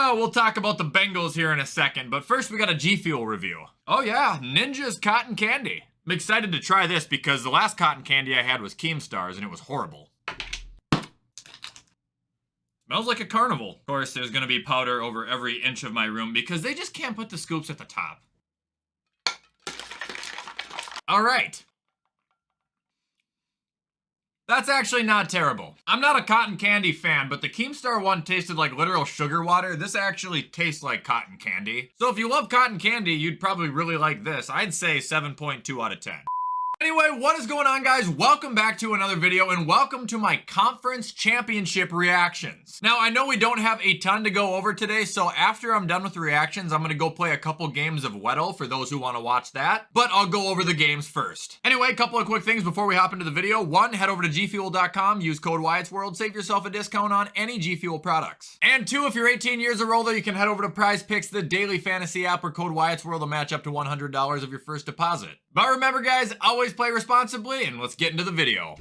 Oh, we'll talk about the Bengals here in a second, but first we got a G Fuel review. Oh yeah, Ninja's cotton candy. I'm excited to try this because the last cotton candy I had was Keemstar's and it was horrible. Smells like a carnival. Of course, there's gonna be powder over every inch of my room because they just can't put the scoops at the top. All right. That's actually not terrible. I'm not a cotton candy fan, but the Keemstar one tasted like literal sugar water. This actually tastes like cotton candy. So if you love cotton candy, you'd probably really like this. I'd say 7.2 out of 10. Anyway, what is going on, guys? Welcome back to another video and welcome to my conference championship reactions. Now, I know we don't have a ton to go over today, so after I'm done with the reactions, I'm gonna go play a couple games of Weddle for those who wanna watch that, but I'll go over the games first. Anyway, a couple of quick things before we hop into the video. One, head over to gfuel.com, use code WyattzWorld, save yourself a discount on any G Fuel products. And two, if you're 18 years or older, you can head over to Prize Picks, the daily fantasy app, where code WyattzWorld will match up to $100 of your first deposit. But remember, guys, always play responsibly, and let's get into the video.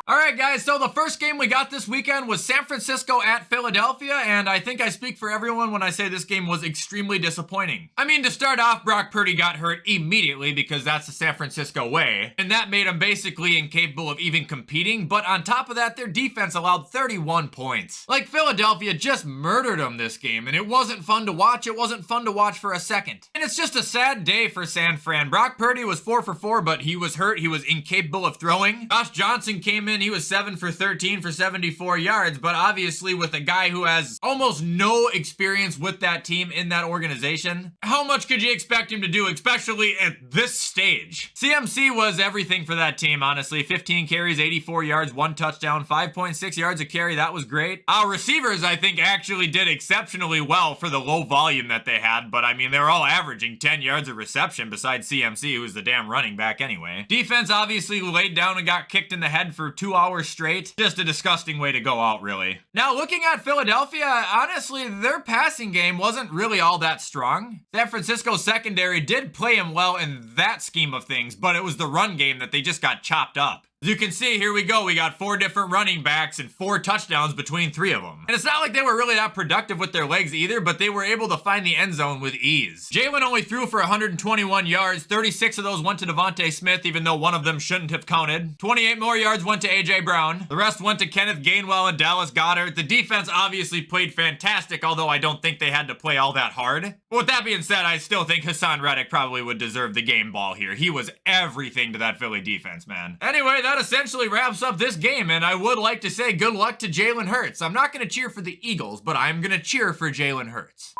Alright guys, so the first game we got this weekend was San Francisco at Philadelphia, and I think I speak for everyone when I say this game was extremely disappointing. I mean, to start off, Brock Purdy got hurt immediately because that's the San Francisco way, and that made him basically incapable of even competing, but on top of that, their defense allowed 31 points. Like, Philadelphia just murdered them this game, and it wasn't fun to watch. It wasn't fun to watch for a second. And it's just a sad day for San Fran. Brock Purdy was 4 for 4, but he was hurt. He was incapable of throwing. Josh Johnson came in. He was 7 for 13 for 74 yards, but obviously with a guy who has almost no experience with that team in that organization, how much could you expect him to do, especially at this stage? CMC was everything for that team, honestly. 15 carries, 84 yards, 1 touchdown, 5.6 yards a carry. That was great. Our receivers, I think, actually did exceptionally well for the low volume that they had, but I mean, they were all averaging 10 yards of reception besides CMC, who's the damn running back anyway. Defense obviously laid down and got kicked in the head for 2 hours straight. Just a disgusting way to go out, really. Now, looking at Philadelphia, honestly, their passing game wasn't really all that strong. San Francisco's secondary did play him well in that scheme of things, but it was the run game that they just got chopped up. As you can see, here we go. We got 4 different running backs and 4 touchdowns between 3 of them. And it's not like they were really that productive with their legs either, but they were able to find the end zone with ease. Jalen only threw for 121 yards. 36 of those went to Devontae Smith, even though one of them shouldn't have counted. 28 more yards went to A.J. Brown. The rest went to Kenneth Gainwell and Dallas Goedert. The defense obviously played fantastic, although I don't think they had to play all that hard. But with that being said, I still think Hassan Reddick probably would deserve the game ball here. He was everything to that Philly defense, man. Anyway, that essentially wraps up this game, and I would like to say good luck to Jalen Hurts. I'm not going to cheer for the Eagles, but I'm going to cheer for Jalen Hurts.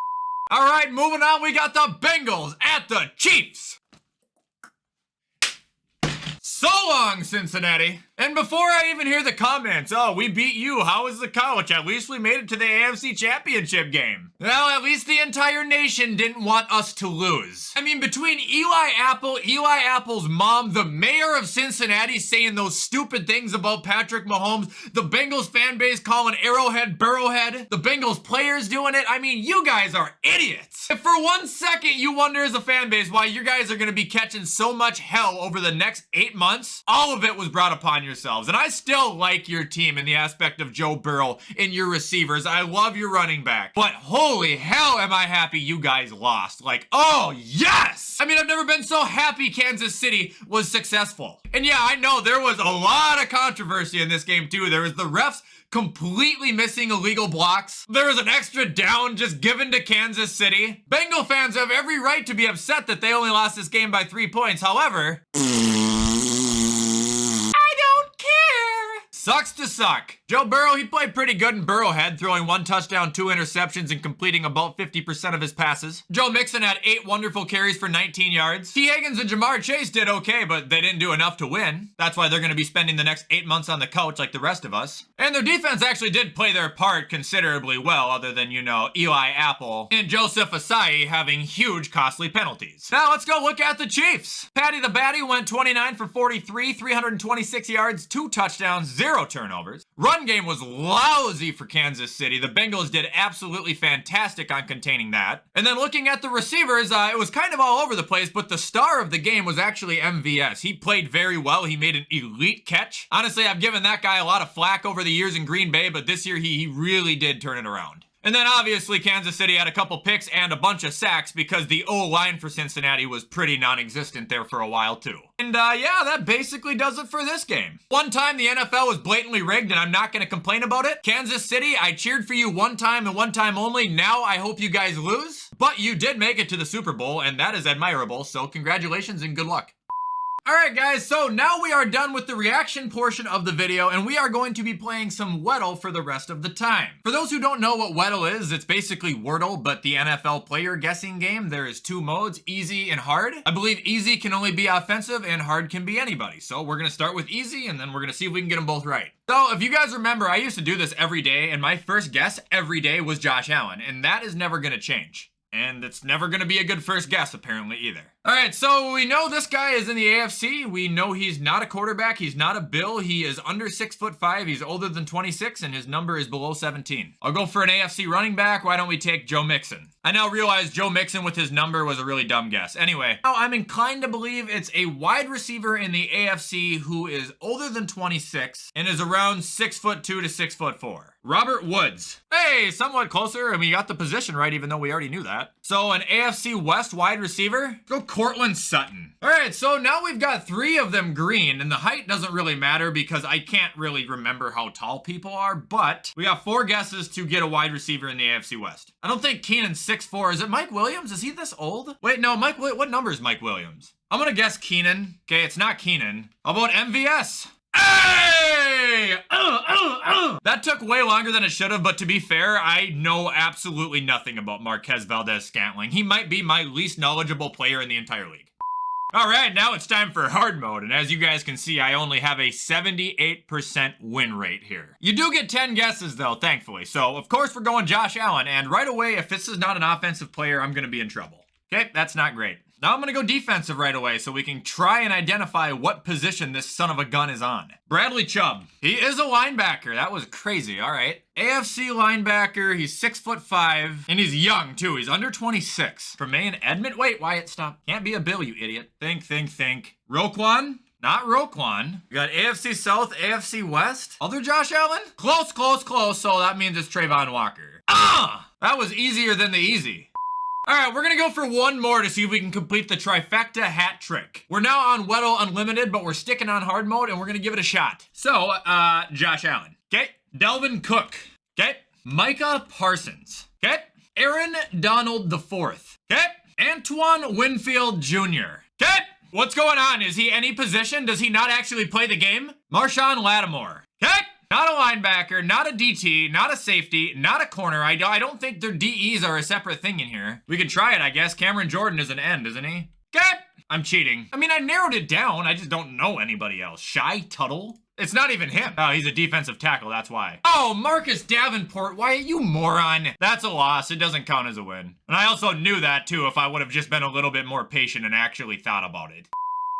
All right, moving on, we got the Bengals at the Chiefs. So long, Cincinnati. And before I even hear the comments, oh, we beat you, how was the couch? At least we made it to the AFC Championship game. Well, at least the entire nation didn't want us to lose. I mean, between Eli Apple's mom, the mayor of Cincinnati saying those stupid things about Patrick Mahomes, the Bengals fan base calling Arrowhead Burrowhead, the Bengals players doing it, I mean, you guys are idiots. If for 1 second you wonder as a fan base why you guys are gonna be catching so much hell over the next 8 months, all of it was brought upon yourselves. And I still like your team in the aspect of Joe Burrow and your receivers. I love your running back. But holy hell am I happy you guys lost. Like, oh yes! I mean, I've never been so happy Kansas City was successful. And yeah, I know there was a lot of controversy in this game too. There was the refs completely missing illegal blocks. There was an extra down just given to Kansas City. Bengal fans have every right to be upset that they only lost this game by 3 points. However, sucks to suck. Joe Burrow, he played pretty good in Burrowhead, throwing 1 touchdown, 2 interceptions, and completing about 50% of his passes. Joe Mixon had 8 wonderful carries for 19 yards. T. Higgins and Jamar Chase did okay, but they didn't do enough to win. That's why they're going to be spending the next 8 months on the couch like the rest of us. And their defense actually did play their part considerably well, other than, you know, Eli Apple and Joseph Asai having huge costly penalties. Now let's go look at the Chiefs. Patty the Batty went 29 for 43, 326 yards, 2 touchdowns, 0 turnovers. Running run game was lousy for Kansas City. The Bengals did absolutely fantastic on containing that. And then looking at the receivers, it was kind of all over the place, but the star of the game was actually MVS. He played very well. He made an elite catch. Honestly, I've given that guy a lot of flack over the years in Green Bay, but this year he really did turn it around. And then obviously Kansas City had a couple picks and a bunch of sacks because the O-line for Cincinnati was pretty non-existent there for a while too. And yeah, that basically does it for this game. One time the NFL was blatantly rigged and I'm not going to complain about it. Kansas City, I cheered for you one time and one time only. Now I hope you guys lose. But you did make it to the Super Bowl and that is admirable. So congratulations and good luck. Alright guys, so now we are done with the reaction portion of the video and we are going to be playing some Weddle for the rest of the time. For those who don't know what Weddle is, it's basically Wordle, but the NFL player guessing game. There is two modes, easy and hard. I believe easy can only be offensive and hard can be anybody. So we're going to start with easy and then we're going to see if we can get them both right. So if you guys remember, I used to do this every day and my first guess every day was Josh Allen and that is never going to change. And it's never going to be a good first guess, apparently, either. All right, so we know this guy is in the AFC. We know he's not a quarterback. He's not a Bill. He is under 6'5". He's older than 26, and his number is below 17. I'll go for an AFC running back. Why don't we take Joe Mixon? I now realize Joe Mixon with his number was a really dumb guess. Anyway, now I'm inclined to believe it's a wide receiver in the AFC who is older than 26 and is around 6'2" to 6'4". Robert Woods. Hey, somewhat closer, and we got the position right even though we already knew that. So an AFC West wide receiver, go Cortland Sutton. All right, so now we've got three of them green, and the height doesn't really matter because I can't really remember how tall people are, but we got 4 guesses to get a wide receiver in the AFC West. I don't think Keenan's 6'4". Is it Mike Williams? Is he this old? Wait, no, what number is Mike Williams? I'm gonna guess Keenan. Okay, it's not Keenan. How about MVS? Hey! That took way longer than it should have, but to be fair, I know absolutely nothing about Marquez Valdez-Scantling. He might be my least knowledgeable player in the entire league. All right, now it's time for hard mode, and as you guys can see, I only have a 78% win rate here. You do get 10 guesses though, thankfully, so of course we're going Josh Allen, and right away, if this is not an offensive player, I'm gonna be in trouble. Okay, that's not great. Now I'm gonna go defensive right away so we can try and identify what position this son of a gun is on. Bradley Chubb. He is a linebacker. That was crazy. All right. AFC linebacker. He's 6'5", and he's young too. He's under 26. From Maine, Edmond. Wait, Wyatt, stop. Can't be a Bill, you idiot. Think. Roquan. Not Roquan. We got AFC South, AFC West. Other Josh Allen? Close. So that means it's Trayvon Walker. That was easier than the easy. All right, we're gonna go for one more to see if we can complete the trifecta hat trick. We're now on Weddle Unlimited, but we're sticking on hard mode and we're gonna give it a shot. So, Josh Allen, okay? Delvin Cook, okay? Micah Parsons, okay? Aaron Donald IV, okay? Antoine Winfield Jr., okay? What's going on? Is he any position? Does he not actually play the game? Marshawn Lattimore, okay? Not a linebacker, not a DT, not a safety, not a corner. I don't think their DEs are a separate thing in here. We can try it, I guess. Cameron Jordan is an end, isn't he? Okay. I'm cheating. I mean, I narrowed it down. I just don't know anybody else. Shy Tuttle? It's not even him. Oh, he's a defensive tackle, that's why. Oh, Marcus Davenport, Wyatt, you moron. That's a loss. It doesn't count as a win. And I also knew that, too, if I would have just been a little bit more patient and actually thought about it.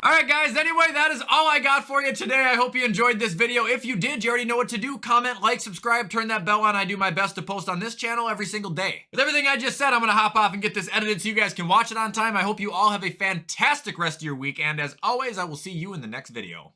Alright guys, anyway, that is all I got for you today. I hope you enjoyed this video. If you did, you already know what to do. Comment, like, subscribe, turn that bell on. I do my best to post on this channel every single day. With everything I just said, I'm going to hop off and get this edited so you guys can watch it on time. I hope you all have a fantastic rest of your week, and as always, I will see you in the next video.